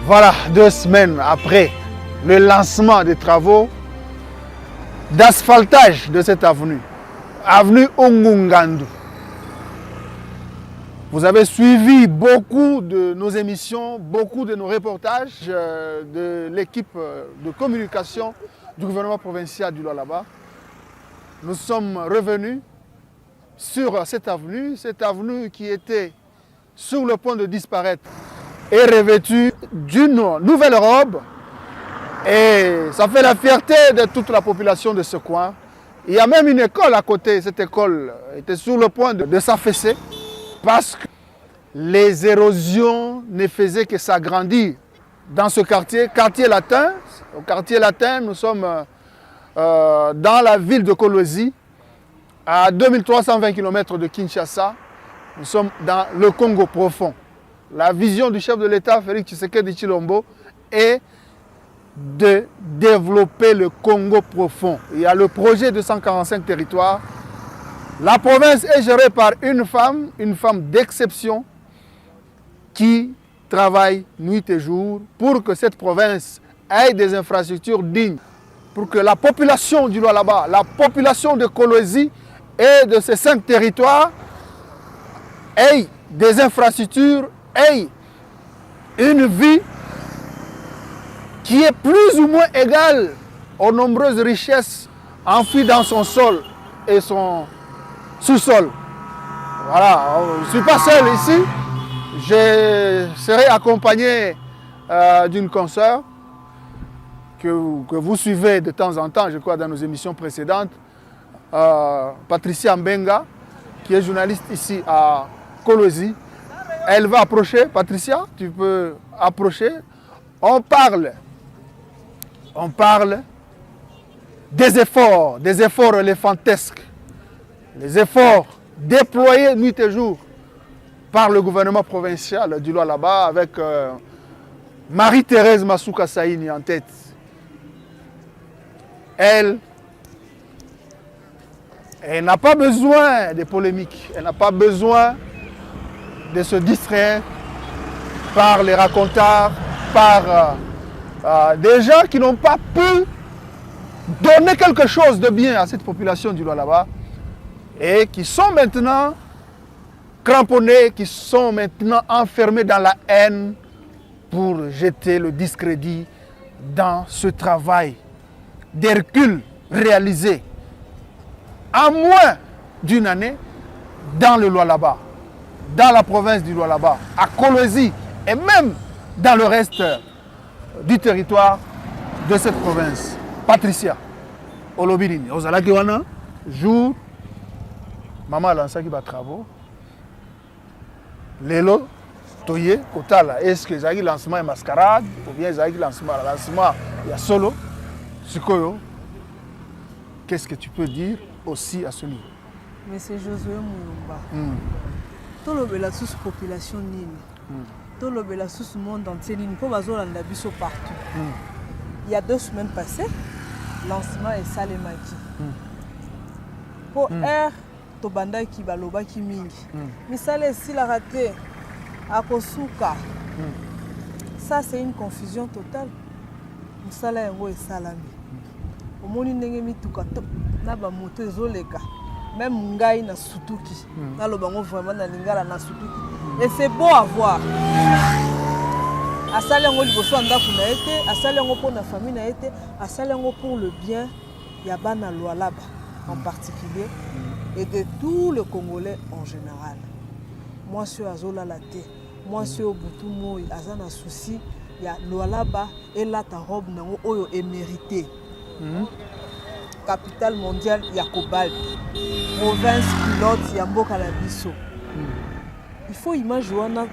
Voilà, 2 semaines après le lancement des travaux d'asphaltage de cette avenue, avenue Ongungandu. Vous avez suivi beaucoup de nos émissions, beaucoup de nos reportages de l'équipe de communication du gouvernement provincial du Lualaba. Nous sommes revenus sur cette avenue qui était sur le point de disparaître et revêtue d'une nouvelle robe. Et ça fait la fierté de toute la population de ce coin. Il y a même une école à côté. Cette école était sur le point de s'affaisser parce que les érosions ne faisaient que s'agrandir dans ce quartier latin. Au quartier latin, nous sommes dans la ville de Kolwezi, à 2320 km de Kinshasa. Nous sommes dans le Congo profond. La vision du chef de l'État, Félix Tshisekedi Tshilombo, est de développer le Congo profond. Il y a le projet de 145 territoires. La province est gérée par une femme d'exception qui travaille nuit et jour pour que cette province ait des infrastructures dignes, pour que la population du Lualaba, la population de Kolwezi et de ces 5 territoires ait des infrastructures, ait une vie qui est plus ou moins égale aux nombreuses richesses enfouies dans son sol et son sous-sol. Voilà, je ne suis pas seul ici. Je serai accompagné d'une consoeur que vous suivez de temps en temps, je crois, dans nos émissions précédentes, Patricia Mbenga, qui est journaliste ici à Kolwezi. Elle va approcher. Patricia, tu peux approcher. On parle des efforts éléphantesques, les efforts déployés nuit et jour par le gouvernement provincial du Lualaba avec Marie-Thérèse Masuka Saini en tête. Elle n'a pas besoin de polémiques, elle n'a pas besoin de se distraire par les racontars, par des gens qui n'ont pas pu donner quelque chose de bien à cette population du Lualaba et qui sont maintenant cramponnés, qui sont maintenant enfermés dans la haine pour jeter le discrédit dans ce travail d'Hercule réalisé en moins d'une année dans le Lualaba, dans la province du Lualaba, à Kolwezi et même dans le reste du territoire de cette province. Patricia, Olobirini, Ozalaki wana, jour, maman lancaki ba travaux. Lelo, Toye, Kotala, est-ce que Zaki lancement et mascarade, ou bien Zaki lancement il y a solo, Sikoyo, qu'est-ce que tu peux dire aussi à ce niveau? Mais c'est Josué Moulumba. Tout le la sous population nini. Tout le la sous monde entier nini. Pour bazo landa biso partout. Il y a 2 semaines passées, lancement et Salemaki. Pour air Tobanda qui baloba qui mingi. Misale si la raté à Kosuka. Ça c'est une confusion totale. Misala yango et salami. Au moni ndenge mituka top na ba moto ezoleka. Même ngai na sutuki. Na lo bango vraiment na lingala na sutuki. Et c'est beau à voir. Asali yango liboso ndako na été, asali yango pour na famille na été, asali yango pour le bien ya bana Lualaba en particulier. Et de tout le Congolais en général. Moi, je suis à Zola Laté. Moi, je suis au Boutou Azana souci. Il y a Lualaba et là, ta robe est méritée. Capitale mondiale, il y a Cobalt. Province pilote, il y a Mbokalabiso. Il faut imaginer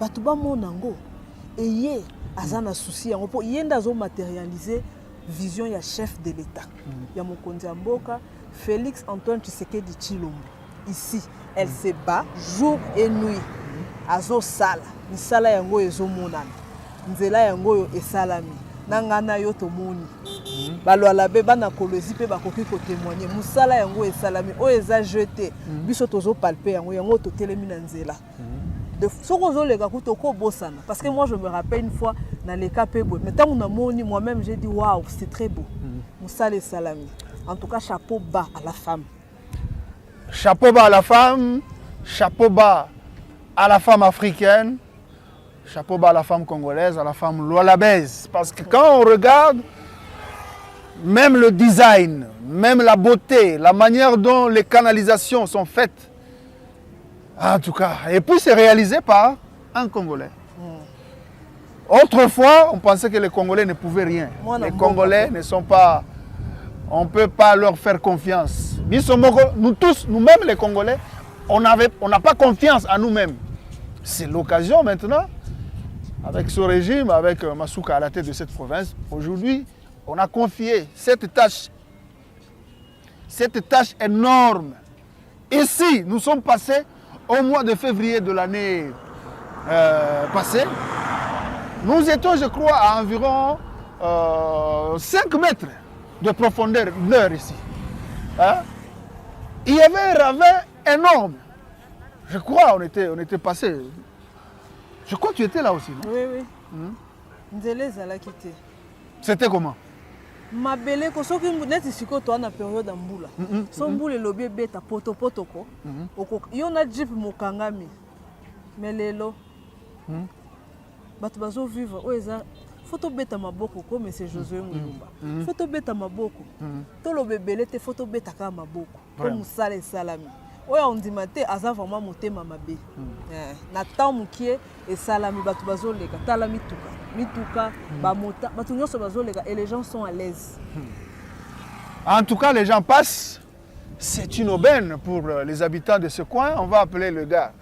Batouba Monango. Et yé, Azana souci. Il y a matérialisé vision, il y a chef de l'État. Il y a Mokonzi Mboka. Félix Antoine Tshisekedi Tshilombo. Ici, elle se bat jour et nuit. Azo sala, misala yango ezo monana. Nzela yango e salami. Nangana yo tomoni. Balualabe bana Kolwezi pe bakoki ko témoigner. Musala yango e salami o eza jeté. Biso tozo palper yango to telemi na nzela. Parce que moi, je me rappelle une fois dans les cas Pebo. Mais tant que moi-même, j'ai dit waouh, c'est très beau. Moussa les salami. En tout cas, chapeau bas à la femme. Chapeau bas à la femme, chapeau bas à la femme africaine, chapeau bas à la femme congolaise, à la femme lualabaise. Parce que quand on regarde, même le design, même la beauté, la manière dont les canalisations sont faites, en tout cas, et puis c'est réalisé par un Congolais. Autrefois, on pensait que les Congolais ne pouvaient rien. Les Congolais ne sont pas... On ne peut pas leur faire confiance. Nous tous, nous-mêmes les Congolais, on n'a pas confiance en nous-mêmes. C'est l'occasion maintenant, avec ce régime, avec Masuka à la tête de cette province, aujourd'hui, on a confié cette tâche énorme. Ici, nous sommes passés au mois de février de l'année passée. Nous étions, je crois, à environ 5 mètres de profondeur ici. Hein? Il y avait un ravin énorme. Je crois on était passé. Je crois que tu étais là aussi, non? Oui. C'était comment? Ma belle, quand on a une période en boula, son boule lobby beta poto ko. Yon a jeep mokangami. Mais lelo. Batubazo vivre. Photo beta maboko comme c'est Josué Moulumba. Photo beta maboko. Tolo bebele te photo beta ka maboko. Comme sale salami. Oya on dit maté aza vraiment motema mabe. Na temps mukie et salami batubazo lega tala mituka ba mota batu nyoso bazo lega et les gens sont à l'aise. En tout cas, les gens passent. C'est une aubaine pour les habitants de ce coin. On va appeler le gars.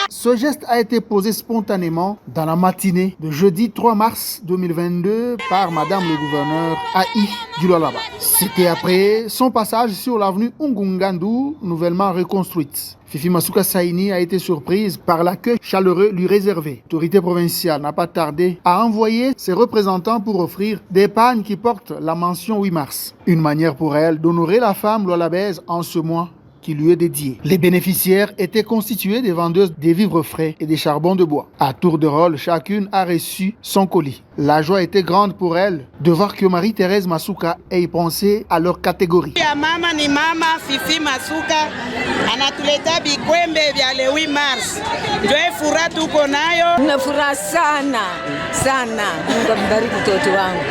Ce geste a été posé spontanément dans la matinée de jeudi 3 mars 2022 par Madame le gouverneur Aïe du Lualaba. C'était après son passage sur l'avenue Ungungandu, nouvellement reconstruite. Fifi Masuka Saini a été surprise par l'accueil chaleureux lui réservé. L'autorité provinciale n'a pas tardé à envoyer ses représentants pour offrir des pagnes qui portent la mention 8 mars. Une manière pour elle d'honorer la femme lualabaise en ce mois qui lui est dédié. Les bénéficiaires étaient constitués des vendeuses des vivres frais et des charbons de bois. À tour de rôle, chacune a reçu son colis. La joie était grande pour elle de voir que Marie-Thérèse Masuka ait pensé à leur catégorie. Mama ni mama Fifi Masuka anatuleta bikwembe vya le 8 mars. Ndio furaha tuko nayo. Na furaha sana sana. Mungu ambariki mtoto wangu.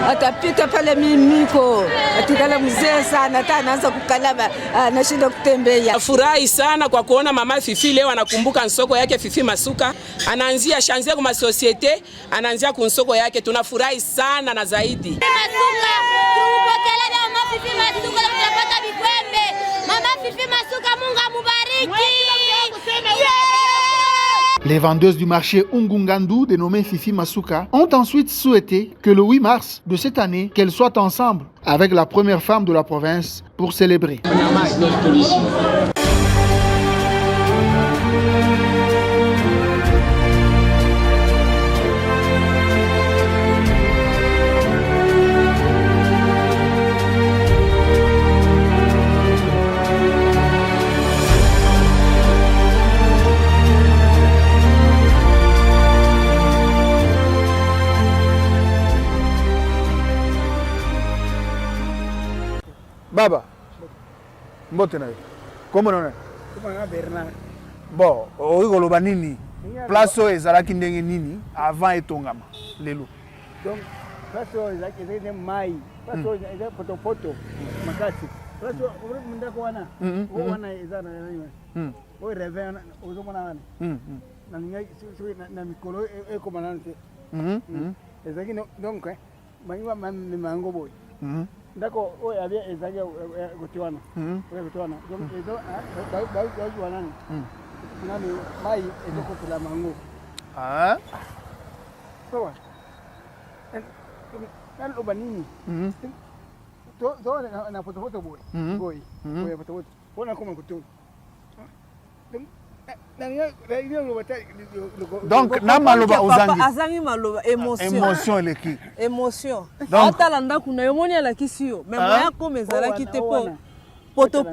Atapita pale mimiko. Atikala mzee sana hata anaanza kukalaba anashinda kutembea. Furahi sana kwa kuona mama Fifi leo anakumbuka nsoko yake Fifi Masuka. Anaanzia shanzia kwa societe, anaanzia kunsoko yake. Tunafurahi sana na zaidi. Masuka, tumpokele mama Fifi Masuka tunapata bikwembe. Mama Fifi Masuka Mungu amubariki. Les vendeuses du marché Ungungandu, dénommées Fifi Masuka, ont ensuite souhaité que le 8 mars de cette année, qu'elles soient ensemble avec la première femme de la province pour célébrer. Baba, mbote na yo. Comment on est? Comment Bernard? Bon, oyikoloba nini? Place oyo ezalaki ndenge nini avant etongama lelo? Donc, place oyo ezalaki mai, place oyo ezalaki potopoto makasi. Place oyo mundako wana, wana ezana nani? Oyo revin ozomona wana. Na ninga na mikolo ekoma nana te. Ezalaki donc banyiwa mango boy. Ndako oyo abia ezali gotiwana gotiwana donc ezo ba nani mai ezokotela mango sawa nan loba nini to na foto boy boy foto bona koma kutu donc Donc na maloba ozangi. Azangi maloba émotion. Émotion eleki. Émotion. Donc Atala ndako na yomoni alakisi yo. Mais moya ko mezalaki te po poto.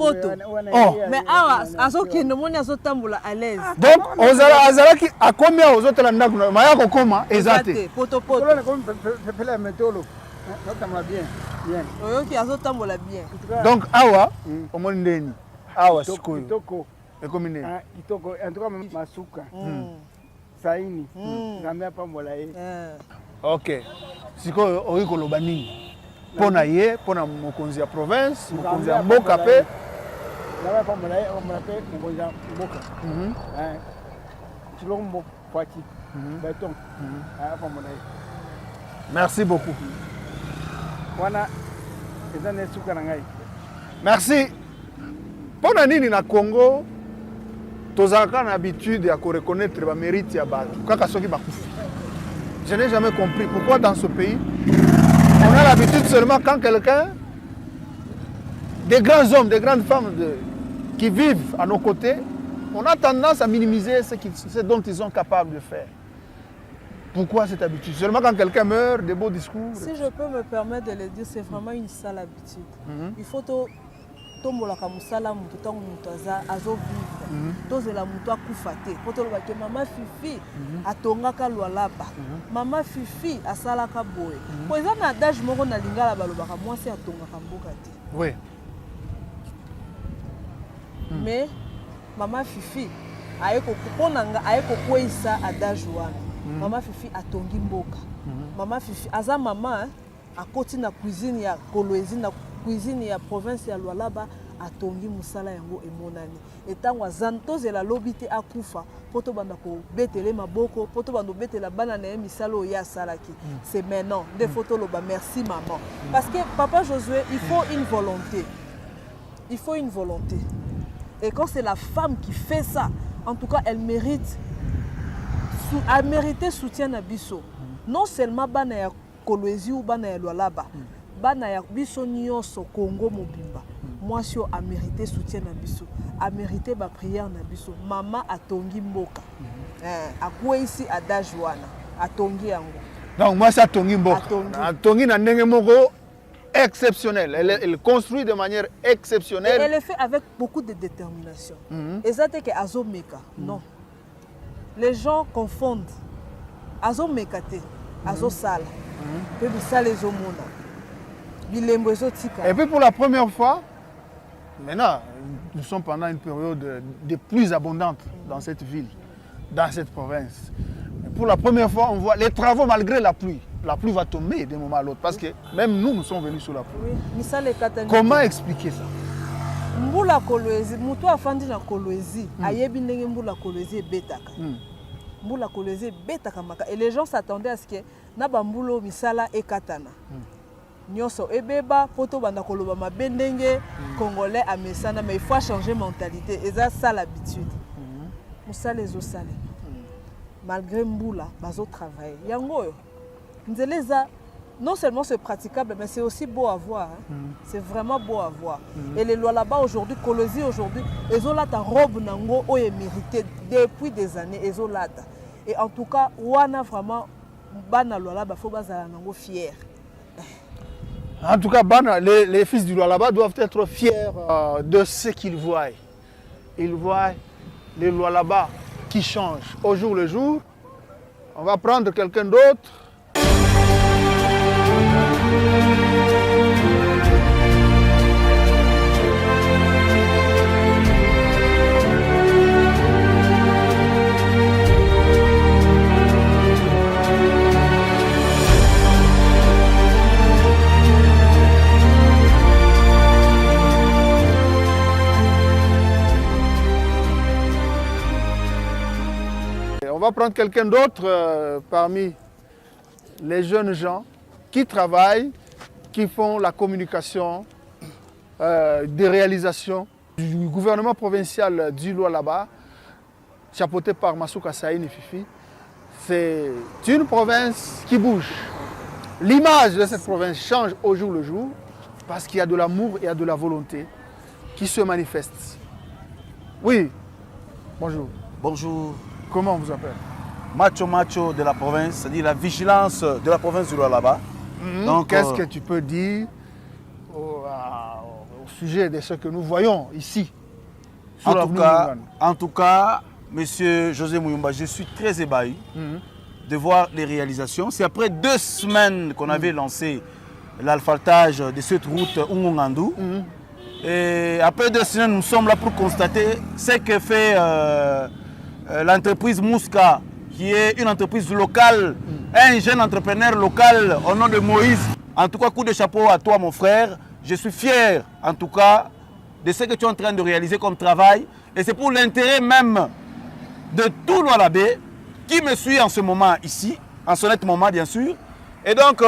Oh. Mais awa azokende moni azotambola à l'aise. Donc azalaki a combien aux autres ndako na maya ko koma ezate. Poto. Bien. Oyoki azotambola bien. Donc awa omoni ndeni. Awa sikoyo. Kitoko. Ekomi nini? Kitoko. En tout cas masuka. Saini. Ngambia pambola ye. OK. Sikoyo oyi koloba nini? Pona ye, pona mokonzi ya province, mokonzi ya mboka pe. Ngambia pambola ye, pambola pe mokonzi ya mboka. Chilombo Fati. Beton. Pambola ye. Merci beaucoup. Wana ezane suka na ngai. Merci. Pona nini na Congo tozalaka na habitude ya reconnaître ba mérite ya bato kaka soki bakufi. Je n'ai jamais compris pourquoi dans ce pays on a l'habitude seulement quand quelqu'un, des grands hommes, des grandes femmes qui vivent à nos côtés, on a tendance à minimiser ce dont ils sont capables de faire. Pourquoi cette habitude? Seulement quand quelqu'un meurt, des beaux discours. Si je peux me permettre de le dire, c'est vraiment une sale habitude. Il faut tombolaka musala mutu tango mutu azo vivre. Tozela mutu akufa te. Po toloba ke mama Fifi atongaka lwalaba. Mama Fifi asalaka boye. Po eza na adage moko na lingala balobaka mwasi atongaka mboka te. Oui. Mais mama Fifi ayeko kuponanga ayeko kwesa adage wana. Mama Fifi atongi mboka. Mama Fifi aza mama akoti na cuisine ya Kolwezi na cuisine ya province ya Lualaba atongi musala yango emonani. Etango azantozela lobite akufa poto banda ko betele maboko poto bando betela bana na misalo ya salaki. C'est maintenant des photos loba merci maman. Parce que papa Josué, il faut une volonté. Il faut une volonté. Et quand c'est la femme qui fait ça, en tout cas elle mérite a mérité soutien na biso. Non seulement bana ya Kolwezi ou bana ya Lualaba. Bana ya biso nyonso Congo mobimba. Moi si a mérité soutien na biso, a mérité ba prière na biso. Mama atongi mboka. Akwe ici adage wana, atongi yango. Donc moi ça atongi mboka. Atongi na ndenge moko exceptionnel. Elle construit de manière exceptionnelle. Et elle le fait avec beaucoup de détermination. Et ça c'est que azomeka. Non. Les gens confondent azo mekate, azo sala. Pe bisala ezomona. Bilembo ezotika. Et puis pour la première fois, maintenant, nous sommes pendant une période de plus abondante dans cette ville, dans cette province. Et pour la première fois, on voit les travaux malgré la pluie. La pluie va tomber d'un moment à l'autre parce que même nous sommes venus sous la pluie. Oui. Comment expliquer ça? Mbula Kolwezi, mutu afandi na Kolwezi, ayebi ndenge mbula Kolwezi ebetaka. Mbula Kolwezi ebetaka maka. Et les gens s'attendaient à ce que na bambulo misala ekatana. Nyoso ebeba poto banda koloba mabendenge congolais amesana, mais il faut changer mentalité. Et ça l'habitude. Musala ezosala. Malgré mbula bazo travailler. Yango nzeleza non seulement c'est praticable, mais c'est aussi beau à voir. C'est vraiment beau à voir. Et les lois là-bas aujourd'hui, Kolwezi aujourd'hui, ils ont là ta robe nango o est mérité depuis des années, ils ont là. Et en tout cas, wana vraiment bana lois là-bas faut bazala nango fier. En tout cas, les fils du Lualaba doivent être fiers de ce qu'ils voient. Ils voient les Lualaba qui changent au jour le jour. On va prendre quelqu'un d'autre. On va prendre quelqu'un d'autre parmi les jeunes gens qui travaillent, qui font la communication, des réalisations du gouvernement provincial du Lualaba, chapeauté par Masuka Saini Fifi. C'est une province qui bouge. L'image de cette province change au jour le jour parce qu'il y a de l'amour et il y a de la volonté qui se manifestent. Oui, bonjour. Bonjour. Comment on vous appelle? Macho de la province, c'est-à-dire la vigilance de la province du Lualaba. Donc, qu'est-ce que tu peux dire au sujet de ce que nous voyons ici en tout cas, Monsieur José Muyumba, je suis très ébahi de voir les réalisations. C'est après 2 semaines qu'on avait lancé l'alphaltage de cette route Ungungandou. Et après 2 semaines, nous sommes là pour constater ce que fait l'entreprise Mouska, qui est une entreprise locale, un jeune entrepreneur local au nom de Moïse. En tout cas, coup de chapeau à toi, mon frère. Je suis fier, en tout cas, de ce que tu es en train de réaliser comme travail. Et c'est pour l'intérêt même de tout Lualabé qui me suit en ce moment ici, en ce net moment, bien sûr. Et donc,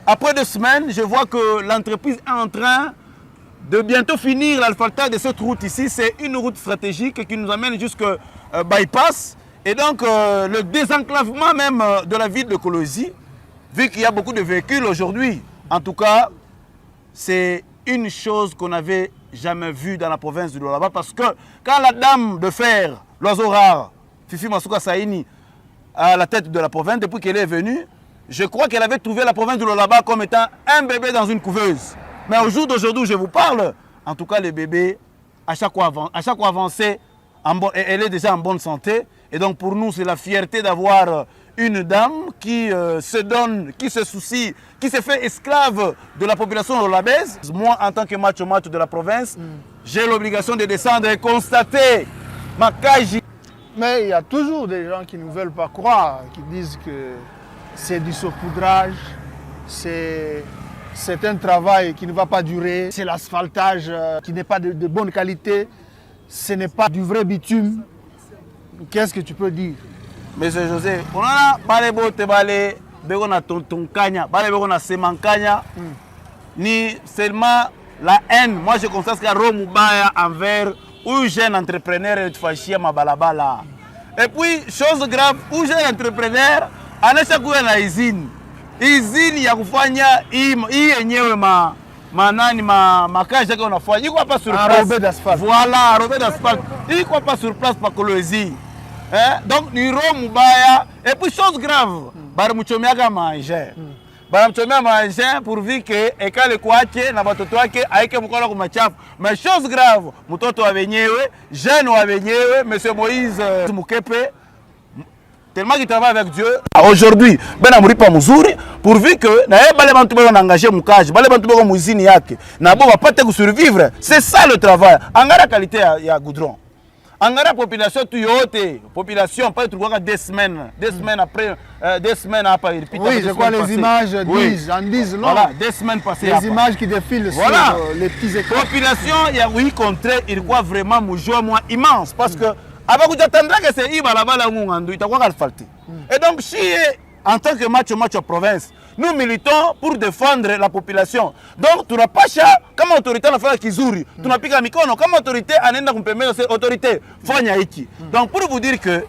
après 2 semaines, je vois que l'entreprise est en train de bientôt finir l'alphaltage de cette route ici. C'est une route stratégique qui nous amène jusqu'à Bypass. Et donc, le désenclavement même de la ville de Kolosi, vu qu'il y a beaucoup de véhicules aujourd'hui, en tout cas, c'est une chose qu'on n'avait jamais vue dans la province du Lualaba. Parce que quand la dame de fer, l'oiseau rare, Fifi Masuka Saini, à la tête de la province, depuis qu'elle est venue, je crois qu'elle avait trouvé la province du Lualaba comme étant un bébé dans une couveuse. Mais au jour d'aujourd'hui où je vous parle, en tout cas, le bébé, à chaque fois avancé, elle est déjà en bonne santé. Et donc pour nous, c'est la fierté d'avoir une dame qui se donne, qui se soucie, qui se fait esclave de la population lualabaise. Moi, en tant que macho de la province, j'ai l'obligation de descendre et constater ma cage. Mais il y a toujours des gens qui ne veulent pas croire, qui disent que c'est du saupoudrage, c'est un travail qui ne va pas durer, c'est l'asphaltage qui n'est pas de bonne qualité, ce n'est pas du vrai bitume. Qu'est-ce que tu peux dire? Monsieur José, on a parlé de balé, on tonton kanya, balé on a semankanya, ni seulement la haine. Moi je constate qu'il y a Romubaya envers un jeune entrepreneur et fâché ma balabala. Et puis chose grave, un jeune entrepreneur anaisha kuwa na izini ya kufanya hii yenyewe manani makazi yake unafanya iko hapa sur place. Voilà, robé d'asphalte. Iko hapa sur place pa Kolosi. Donc ni Romubaya et puis chose grave, baramuchomiaga manger. Baramchomea manger pourvu que ekale kwake na watoto wake aike mkono kwa machafu. Mais chose grave, mtoto wa wenyewe, jeune wa wenyewe, monsieur Moïse Mukepe, tellement qu'il travaille avec Dieu. Aujourd'hui, ben amuripa mzuri pourvu que na bale bantu bako engagé mukaji, bale bantu bako muzini yake. Na bo bapate ku survivre. C'est ça le travail. Angara qualité ya goudron. Angara population tout yote, population pas trouver 2 semaines après 2 semaines après. Oui, je crois les images disent non. Voilà, 2 semaines passées. Les images qui défilent sur les petits écrans. Population, il y a oui contre, il croit vraiment mon joie moi immense parce que avant que tu attendras que c'est Ibalabala Ngungandu, il t'a quoi asphalté. Et donc si en tant que macho province, nous militons pour défendre la population. Donc, tu n'as pas ça comme autorité à la fois Kizuri. Tu n'as pas qu'à Mikono comme autorité à Nenda Kumpeme, c'est autorité. Fanya Iki. Donc, pour vous dire que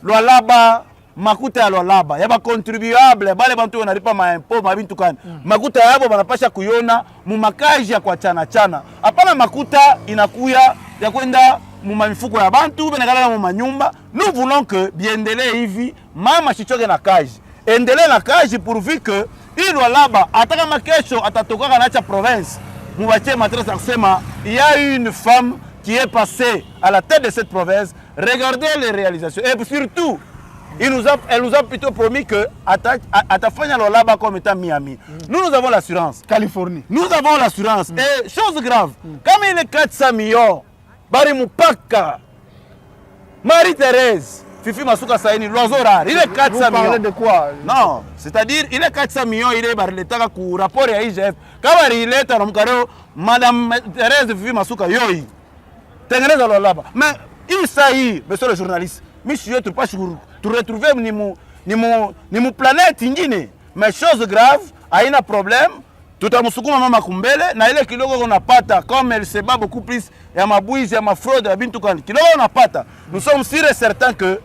Lualaba, Makuta à Lualaba, il y a des contribuables, les bantu on n'arrive pas à impôt, ma bintukan. Makuta yabo banapasha kuyona, mumakaji ya kwa chana. Apana Makuta inakuya ya kwenda mumamifuko ya bantu, benekala mumanyumba. Nous voulons que biendele hivi, mama chichoke na kaji. Endele na kaji pourvu que il Lualaba ataka makesho atatoka na province. Moubache matresse kusema il y a une femme qui est passée à la tête de cette province. Regardez les réalisations et surtout elle nous a plutôt promis que atafanya Lualaba comme étant Miami. Nous avons l'assurance. Californie. Nous avons l'assurance. Et chose grave, comme il est 400 millions, Bari Mupaka, Marie-Thérèse, Fifi Masuka Saini, l'oiseau rare, il est 400 millions. Vous parlez de quoi? Non, c'est-à-dire, il est 400 millions, il est par l'État qui rapport à IGF. Quand il est à Madame Thérèse Fifi Masuka, yoi. Tengeneza Lualaba. Mais il s'agit, monsieur le journaliste, monsieur, tu ne peux pas retrouver ni mon planète ingine. Mais chose grave, il y a un problème. Tout à musukuma mama kumbele na ile kidogo unapata comme elle se bat beaucoup plus ya mabwizi ya mafraude ya bintu kani kidogo unapata. Nous sommes sûrs et certains que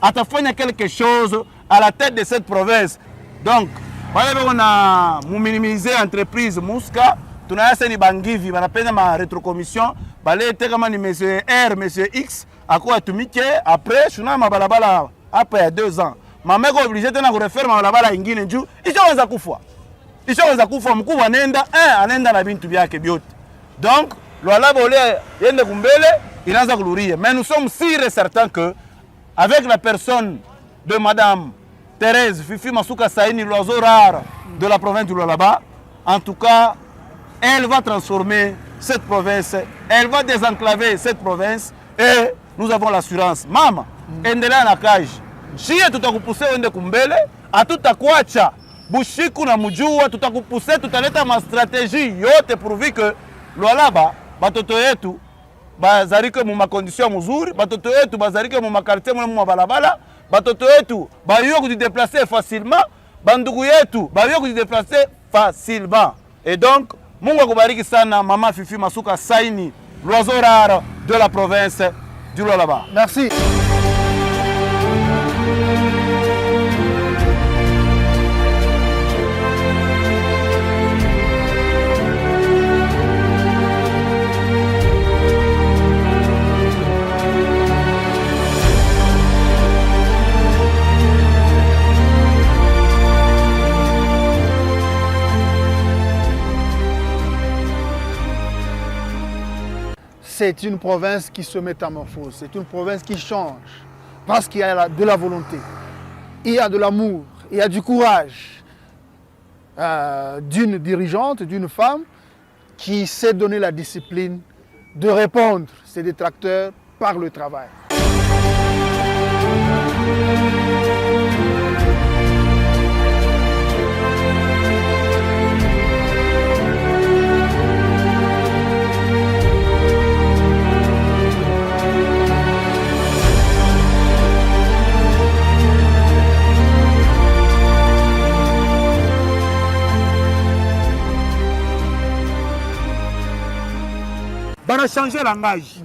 atafanya quelque chose à la tête de cette province. Donc wale on a minimiser entreprise Muska tunayasa ni bangivi banapenda ma rétrocommission balete kama ni monsieur R monsieur X Ako atumike après shuna mabalabala après 2 ans. Mama est obligé de refaire mabalabala ingine njuu ishaweza kufa. Ishaweza kufa mkuu anaenda na bintu byake byote. Donc Lualaba ole yende kumbele inaanza kuluria. Mais nous sommes sûrs et certains que avec la personne de madame Thérèse Fifi Masuka Saini, l'oiseau rare de la province du Lualaba, en tout cas, elle va transformer cette province, elle va désenclaver cette province et nous avons l'assurance. Mama, endelea na kaji. Shie tutakupuse wende kumbele, hatutakuacha. Bushiku na mujua tutakupuse, tutaleta ma stratégie yote pourvu que Lualaba batoto yetu bazarike mu makondition muzuri, batoto yetu bazarike mu makartie mu mabalabala, batoto yetu bayo kujidéplacer facilement, bandugu yetu bayo kujidéplacer facilement. Et donc Mungu akubariki sana Mama Fifi Masuka Saini, l'oiseau rare de la province du Lualaba. Merci. C'est une province qui se métamorphose, c'est une province qui change, parce qu'il y a de la volonté, il y a de l'amour, il y a du courage d'une dirigeante, d'une femme qui sait donner la discipline de répondre à ses détracteurs par le travail. Bana changer langage.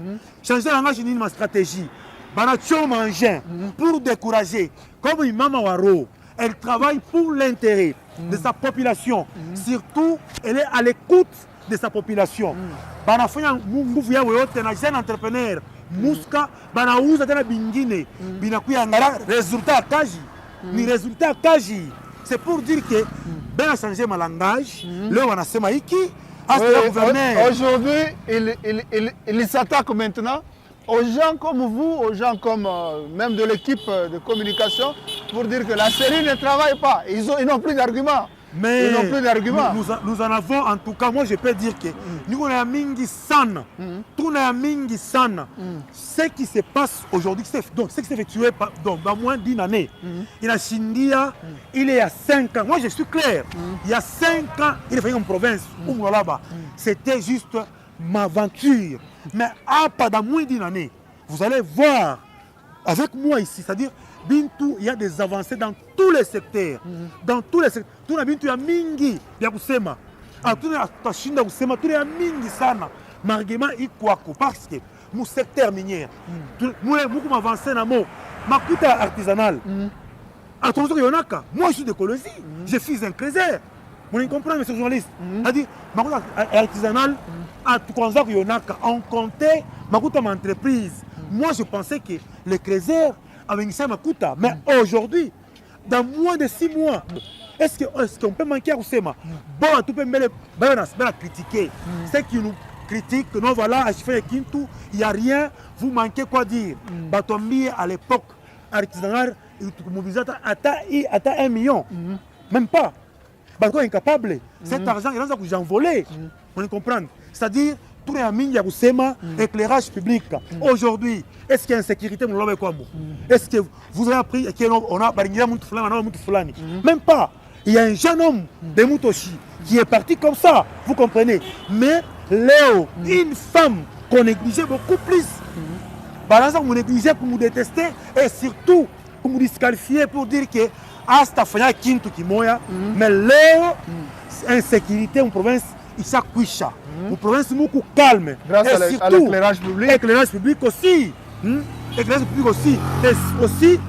Changer langage c'est une stratégie. Bana manger pour décourager. Comme une maman Waro, elle travaille pour l'intérêt de sa population. Surtout, elle est à l'écoute de sa population. Bana fanya nguvu ya wote na jeune entrepreneur. Muska bana uza tena bingine. Binakuya ngara résultat kaji. Ni résultat kaji. C'est pour dire que bana changer ma langage. Là on a sema iki. Aujourd'hui, il s'attaque maintenant aux gens comme vous, aux gens comme même de l'équipe de communication, pour dire que la série ne travaille pas. Ils n'ont plus d'arguments. Mais nous en avons, en tout cas, moi je peux dire que nous avons mingi sana. Tout na mingi sana. Ce qui se passe aujourd'hui, donc ce qui s'est fait tuer dans moins d'une année. Il a Chindia, il est à 5 ans. Moi je suis clair. Il y a 5 ans, il est venu en province, là-bas. C'était juste ma aventure. Mais pas dans moins d'une année, vous allez voir avec moi ici, c'est-à-dire Bintou, il y a des avancées dans tous les secteurs. Dans tous les secteurs. Tout le Bintou, il y a mingi, il y a kusema. Tout le Shinda kusema, tout il y a mingi sana. Margema ikwako parce que mon secteur minier, moi beaucoup avancé dans mon makuta artisanal. Attention yonaka, moi je suis de Colosie, je suis un creuser. Vous comprenez, monsieur le journaliste? C'est-à-dire, makuta artisanal, à tout yonaka, on comptait makuta ma entreprise. Moi je pensais que les creuseurs avec ça Makuta. Mais aujourd'hui, dans moins de 6 mois, est-ce qu'on peut manquer à Oussema? Bon, tout peut me critiquer. Ceux qui nous critiquent, non, voilà, à Chifé Kintou, il n'y a rien, vous manquez quoi dire? Batombi, à l'époque, artisanal, il mobilisait à 1 million. Même pas. Batombi incapable. Cet argent, il a déjà volé. On comprend. C'est-à-dire, tout le monde a Oussema, éclairage public. Aujourd'hui, est-ce qu'il y a une sécurité? Est-ce que vous avez appris qu'on a Fulani? Même pas. Il y a un jeune homme de Mutoshi qui est parti comme ça, vous comprenez. Mais Léo, une femme qu'on négligeait beaucoup plus. Par exemple, vous négligez pour vous détester et surtout pour vous disqualifier pour dire que Asta Fanya Kintu Kimoya, mais Léo, insécurité en province, il s'est couché. Une province beaucoup calme. Grâce à l'éclairage public. Éclairage public aussi. Éclairage public aussi. Et aussi,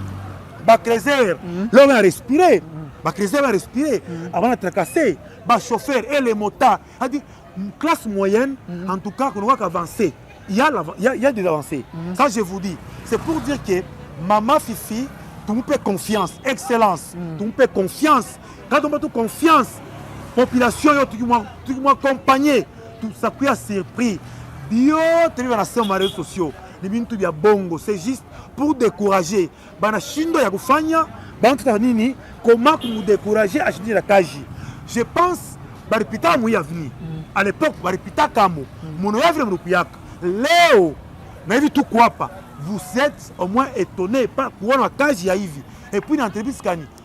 Bakrezer, là on va respirer. Bakrezer va respirer. Avant de tracasser, chauffeur et les motards. C'est-à-dire, une classe moyenne, en tout cas, qu'on va avancer. il y a des avancées. Ça, je vous dis. C'est pour dire que Maman Fifi, tout le monde peut confiance, excellence, tout le monde peut confiance. Quand on a confiance, population, tout le monde accompagné, tout ça qui a surpris. Bio, tu vas sur les réseaux sociaux. C'est juste pour décourager. Comment vous décourager à acheter la Kaji? Je pense que à l'époque, Léo, vous êtes au moins étonné par quoi Kaji a hivi. Et puis l'entreprise,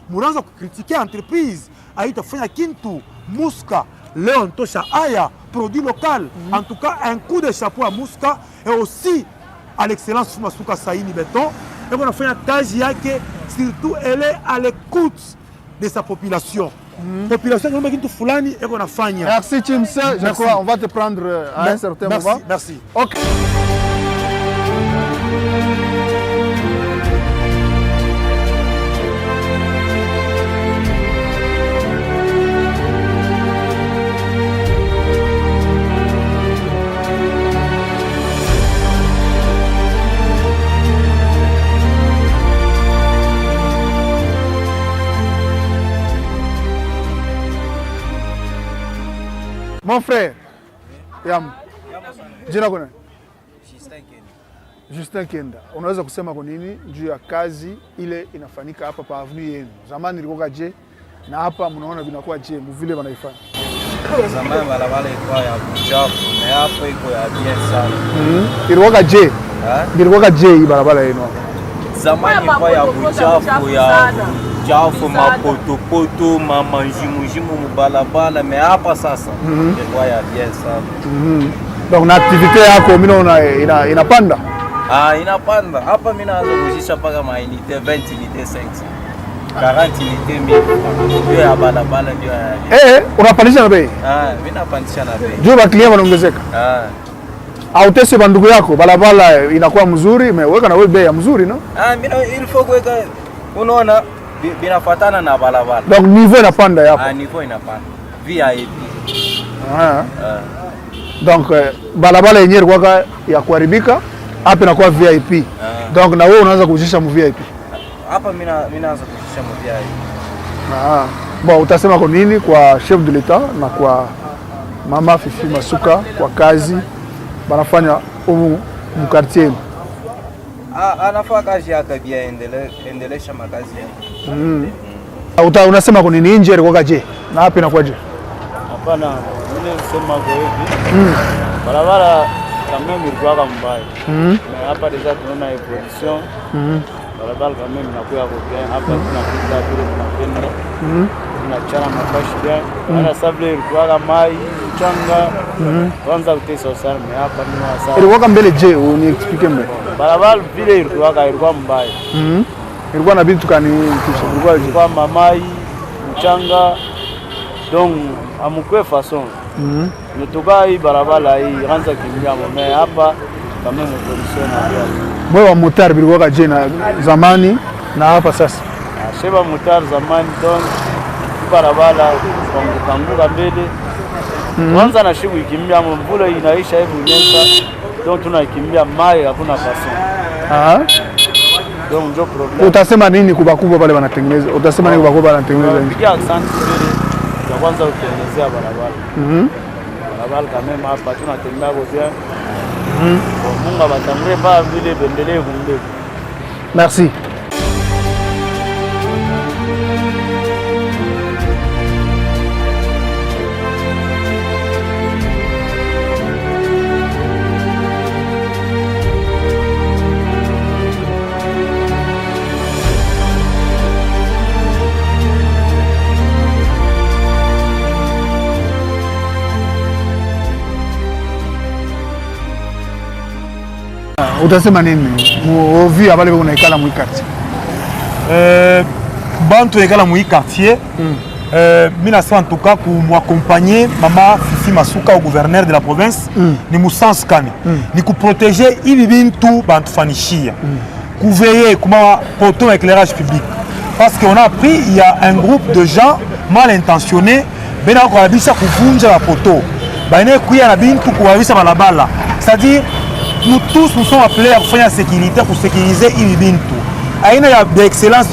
vous avez critiqué l'entreprise. Aïta Fena Kintu, Mouska, Léon Tosha Aya, produit local. En tout cas, un coup de chapeau à Mouska et aussi à l'excellence Fumasuka Saïni Béton. Et on a fait un Kaji qui, surtout, elle est à l'écoute de sa population. Population qui est Fulani et on a fait. Merci Chimse, je crois on va te prendre à un certain moment. Merci. Ok. Mon frère, Yam, jina kuna? Justin Kenda. Unaweza kusema kwa nini juu ya kazi ile inafanyika hapa pa avenue yenu? Zamani ilikuwa je na hapa mnaona vinakuwa je vile wanaifanya? Zamani barabara ilikuwa ya uchafu na hapa iko ya bien sana. Ilikuwa je? Ilikuwa je hii barabara yenu? Zamani ilikuwa ya uchafu chafu mapoto mamanjimujimu mubalabala mais hapa sasa ilikuwa ya bien sana. Donc na activité yako mimi naona inapanda? Inapanda. Hapa mimi naanza kujisha paka mainite 20 unité 500. 40 unité 1000. Ndio ya balabala ndio ya. Unapandisha na bei? Mimi napandisha na bei. Juu ba client wanaongezeka. Autese bandugu yako balabala inakuwa mzuri, umeweka na wewe bei ya mzuri no? Mimi il faut kuweka unaona binafuatana na balabala. Donc niveau inapanda hapo. Niveau inapanda. VIP. Donc balabala yenyewe ilikuwa ya kuharibika, hapa inakuwa VIP. Donc na wewe unaanza kujisha mu VIP. Hapa mimi naanza kujisha mu VIP. Bon, utasema kwa nini kwa chef de l'État na kwa Mama Fifi Masuka kwa kazi banafanya humu mkartier? Anafanya kazi yake bia endelesha makazi yake. Unasema kwa nini nje ilikuwa je na hapa inakuwa je? Hapana, mimi nasema kwa hivi. Barabara kama ilikuwa mbaya. Na hapa deja tunaona evolution. Barabara kama inakuwa kwa bien hapa tunapita vile tunapenda. Tunachana mafashi bien. Ana sable ilikuwa mai mchanga. Kwanza utesa sana hapa ni wasasa. Ilikuwa mbele je, uni explique mbele. Barabara vile ilikuwa mbaya. Ilikuwa na vitu kani kisha ilikuwa mamai mchanga donc amukwe façon. Nitoka hii barabara hii anza kimbia mwe hapa kama mpolisi na ndio. Mwe wa motar bilikuwa je na zamani na hapa sasa. Sheba motar zamani donc barabara kanguka mbele. Kwanza na shibu ikimbia mvula inaisha hivi unyesha donc tunakimbia mai hakuna façon. Donc ndio problem. Utasema nini kubakubwa pale wanatengeneza? Utasema nini kubakubwa wanatengeneza? Pigia asante vile. Ya kwanza utengenezea barabara. Barabara kama hapa tunatembea kwa bien. Mungu abatangure ba vile bendelee kumbe. Merci. Utasema nini muovi abale bako naikala mu quartier? Bantu ekala mu quartier. Mimi nasema en tout cas pour m'accompagner Mama Fifi Masuka au gouverneur de la province ni musans kani ni ku protéger ibi bintu bantu fanishia. Ku veiller kuma poteau éclairage public parce qu'on a appris il y a un groupe de gens mal intentionnés bena ko abisa kuvunja la poteau. Baine kuya na bintu kuwabisa balabala. C'est-à-dire nous tous nous sommes appelés à faire la sécurité pour sécuriser Ibintu. D'excellence,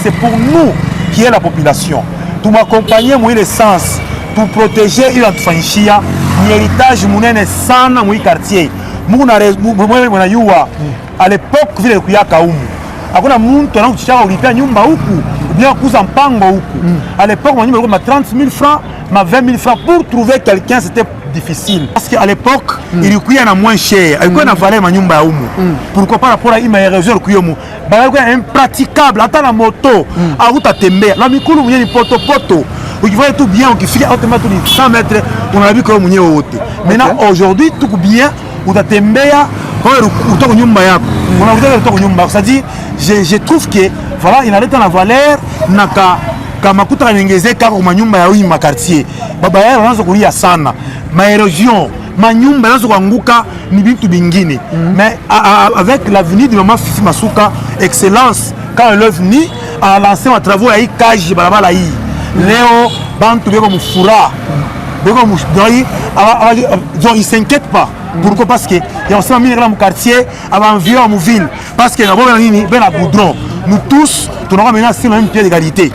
c'est pour nous qui est la population. Pour m'accompagner, moi, le sens, pour protéger l'enfantchia, l'héritage, mon sana, mon quartier. À l'époque, il y a eu Kaumu. Hakuna muntu anakuchaka ulipia nyumba huku bien kuza mpango huku. À l'époque, on a 30 000 francs, 20 000 francs pour trouver quelqu'un, c'était difficile. Parce qu'à l'époque, il y a moins cher. Il y a valeur ma nyumba humu. Pourquoi par rapport à ima réseau kuyomu. Ba impraticable, ata la moto, a route tembe. La mikulu mwenye poto poto. Ukivoye tout bien, ukifika automatiquement 100 mètres, on a vu comme mwenye wote. Maintenant aujourd'hui, tout bien, utatembea kwa nyumba yako. C'est-à-dire, je trouve que voilà, il a la valeur naka kama kuta nyongezeka kwa manyumba ya huyu makartier. Baba yao wanaanza kulia sana. Maerosion, manyumba yanaanza kuanguka ni vitu vingine. Mais avec l'avenir de maman Fifi Masuka, excellence, quand elle est venue à lancer un travaux à Ikaji barabara hii. Leo bantu beko mufura. Beko mufura, ils ne s'inquiètent pas. Pourquoi? Parce que il y a aussi un quartier avant vieux à ville. Parce que d'abord ben à goudron. Nous tous, nous avons maintenant sur le même pied d'égalité.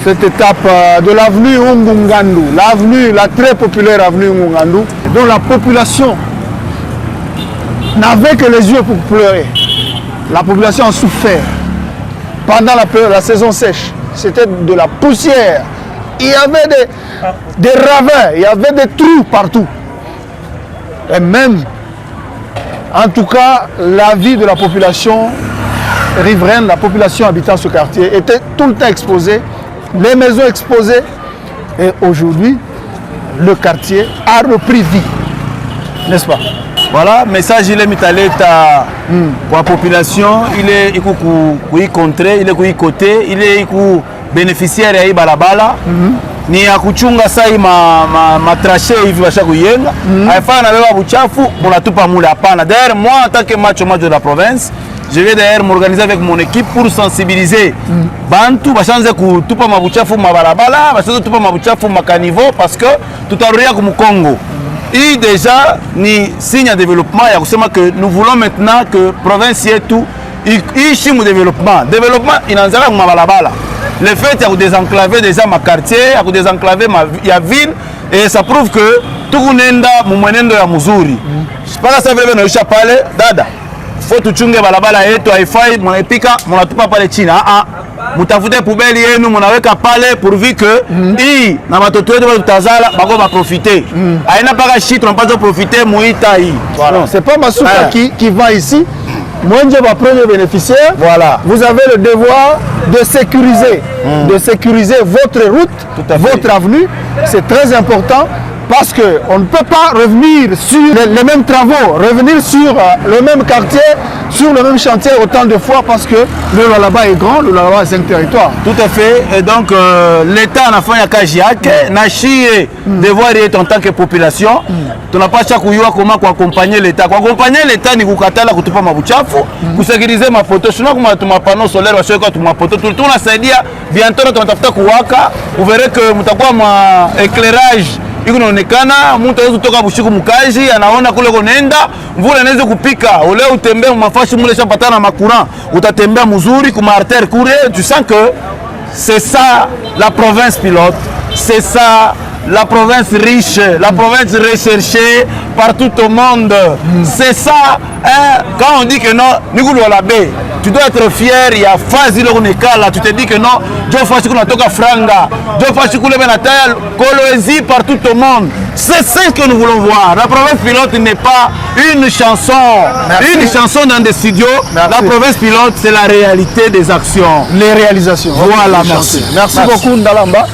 Cette étape de l'avenue Ngungandu, l'avenue, la très populaire avenue Ngungandu, dont la population n'avait que les yeux pour pleurer. La population a souffert. Pendant la saison sèche, c'était de la poussière. Il y avait des ravins, il y avait des trous partout. Et même, en tout cas, la vie de la population riveraine, la population habitant ce quartier, était tout le temps exposée. Les maisons exposées, et aujourd'hui, le quartier a repris vie, n'est-ce pas? Voilà, message il est mitalé pour la population, il est contré, il est côté, il est bénéficiaire ya balabala. Ni ya kuchunga sai ma traché hivi basha kuyenga. Haifai na beba buchafu, munatupa mule hapana. D'ailleurs, moi en tant que macho de la province, je vais d'ailleurs m'organiser avec mon équipe pour sensibiliser bantu bashanze kutupa mabuchafu mabarabara, bashanze kutupa mabuchafu makanivo parce que tout à comme Congo. Et déjà ni signe de développement, il y a kusema que nous voulons maintenant que province yetu ishi mu développement. Développement inanzala ku mabarabara. Le fait il y a désenclaver déjà ma quartier, il y a désenclaver ma ville et ça prouve que tout kunenda mu mwenendo ya mzuri. Mpaka sasa vile naisha pale dada. Faut tuchunge balabala yetu haifai mnaipika mnatupa pale chini. Mutafute poubelle yenu mnaweka pale pourvu que hii na watoto wetu tutazala bako ba profiter. Haina paka shit tunapaswa profiter muita hii. Voilà. C'est pas Masuka qui va ici. Moi je vais premier bénéficiaire. Voilà. Vous avez le devoir de sécuriser votre route, votre avenue. C'est très important. Parce qu'on ne peut pas revenir sur les mêmes travaux, revenir sur le même quartier, sur le même chantier autant de fois parce que le Lualaba est grand, le Lualaba est 5 territoires. Tout à fait. Et donc l'État n'a pas fait n'a chié devoir être en tant que population. Tu n'as pas comment accompagner l'État. Pour accompagner l'État, ni kukatala kutupa mabuchafu, pour sécuriser ma photo. Sinon, comme ma panneau solaire, je vais ma photo. Tout le temps, ça dit bientôt, tu vas kuwaka. Vous verrez que tu ma éclairage. Ikunaonekana mtu anaweza kutoka bushiku mkaji anaona kule konenda mvula inaweza kupika ule utembee mafashi mule shapatana makura utatembea mzuri kuma artère kule tu sens que c'est ça la province pilote, c'est ça la province riche, la province recherchée par tout au monde. C'est ça, hein, quand on dit que non, tu dois être fier, il y a phase là, tu te dis que non, par tout au monde. C'est ce que nous voulons voir. La province pilote n'est pas une chanson, dans des studios. Merci. La province pilote, c'est la réalité des actions. Les réalisations. Voilà, merci. Merci beaucoup, Ndalamba.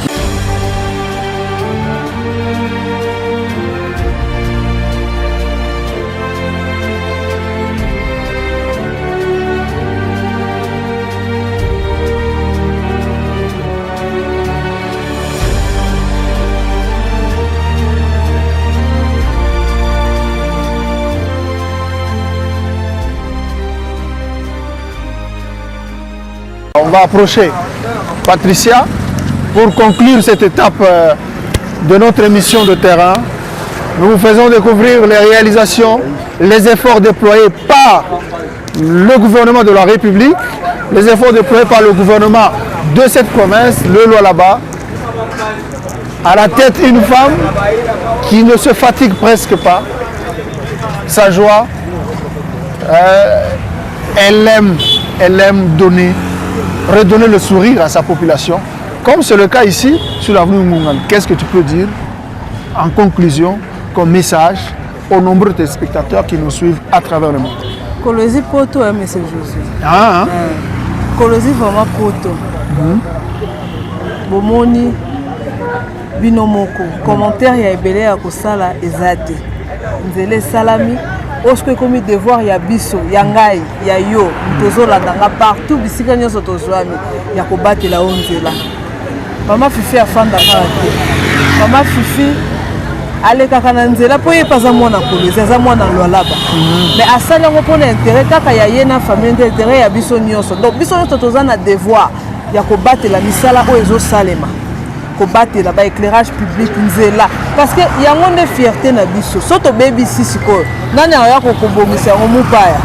on va approcher Patricia pour conclure cette étape de notre émission de terrain. Nous vous faisons découvrir les réalisations, les efforts déployés par le gouvernement de la République, les efforts déployés par le gouvernement de cette province, le Lualaba. À la tête, une femme qui ne se fatigue presque pas. Sa joie, elle aime donner, redonner le sourire à sa population, comme c'est le cas ici sur l'avenue Mungan. Qu'est-ce que tu peux dire en conclusion comme message aux nombreux téléspectateurs qui nous suivent à travers le monde? Kolosi poto M. Josué. Ah, hein? Kolosi vraiment poto. Bomoni binomoko. Commentaire ya ebele ya kosala ezate. Nzele salami. Osko komi devoir ya biso, ya ngai, ya yo, tozola danga partout bisika nyonso tozwami ya kobatela onzela. Mama Fifi afanda kate. Mama Fifi alekaka na nzela po ye paza mwana Kolosi, aza mwana Lualaba. Mais asali yango mpona intérêt kaka ya ye na famille nde intérêt ya biso nyonso. Donc biso nyonso toza na devoir ya kobatela misala oyo ezosalema. Kobatela ba éclairage public nzela. Parce que yango nde fierté na biso. Soto baby sisi ko. Nani aya ko kobomisa yango mupaya.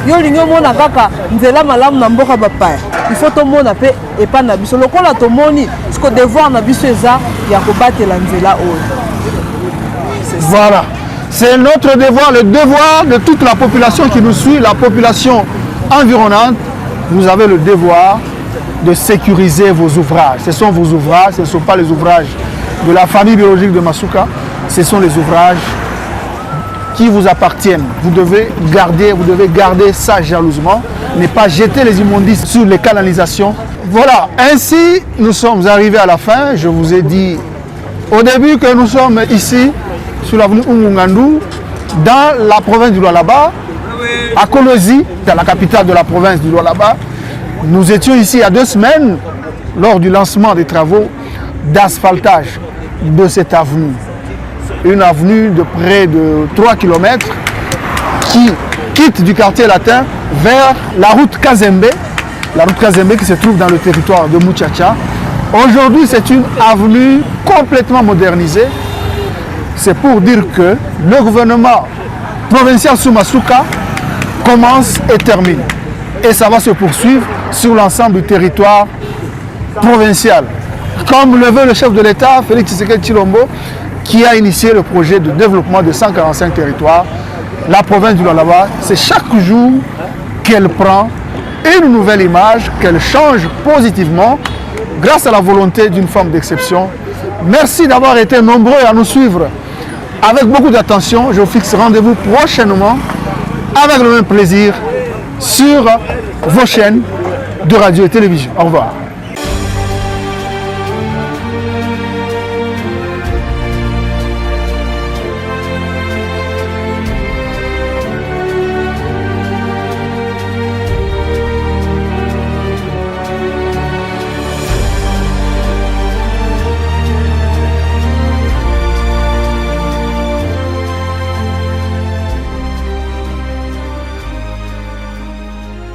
Yo lingo mona kaka nzela malamu na mboka bapaya. Il faut to mona pe epa na biso. Lokola to moni, ce devoir na biso eza ya kobatela nzela oyo. Voilà. C'est notre devoir, le devoir de toute la population qui nous suit, la population environnante. Vous avez le devoir de sécuriser vos ouvrages. Ce sont vos ouvrages, ce ne sont pas les ouvrages de la famille biologique de Masuka, ce sont les ouvrages qui vous appartiennent. Vous devez garder ça jalousement, ne pas jeter les immondices sur les canalisations. Voilà, ainsi nous sommes arrivés à la fin. Je vous ai dit au début que nous sommes ici sur l'avenue Umungandou, dans la province du Lualaba, à Kolosi, dans la capitale de la province du Lualaba. Nous étions ici il y a 2 semaines lors du lancement des travaux d'asphaltage de cette avenue. Une avenue de près de 3 km qui quitte du quartier latin vers la route Kazembe qui se trouve dans le territoire de Muchacha. Aujourd'hui, c'est une avenue complètement modernisée. C'est pour dire que le gouvernement provincial sous Masuka commence et termine. Et ça va se poursuivre sur l'ensemble du territoire provincial. Comme le veut le chef de l'État, Félix Tshisekedi Tshilombo, qui a initié le projet de développement de 145 territoires. La province du Lualaba, c'est chaque jour qu'elle prend une nouvelle image, qu'elle change positivement grâce à la volonté d'une femme d'exception. Merci d'avoir été nombreux à nous suivre avec beaucoup d'attention. Je vous fixe rendez-vous prochainement avec le même plaisir sur vos chaînes de radio et télévision. Au revoir.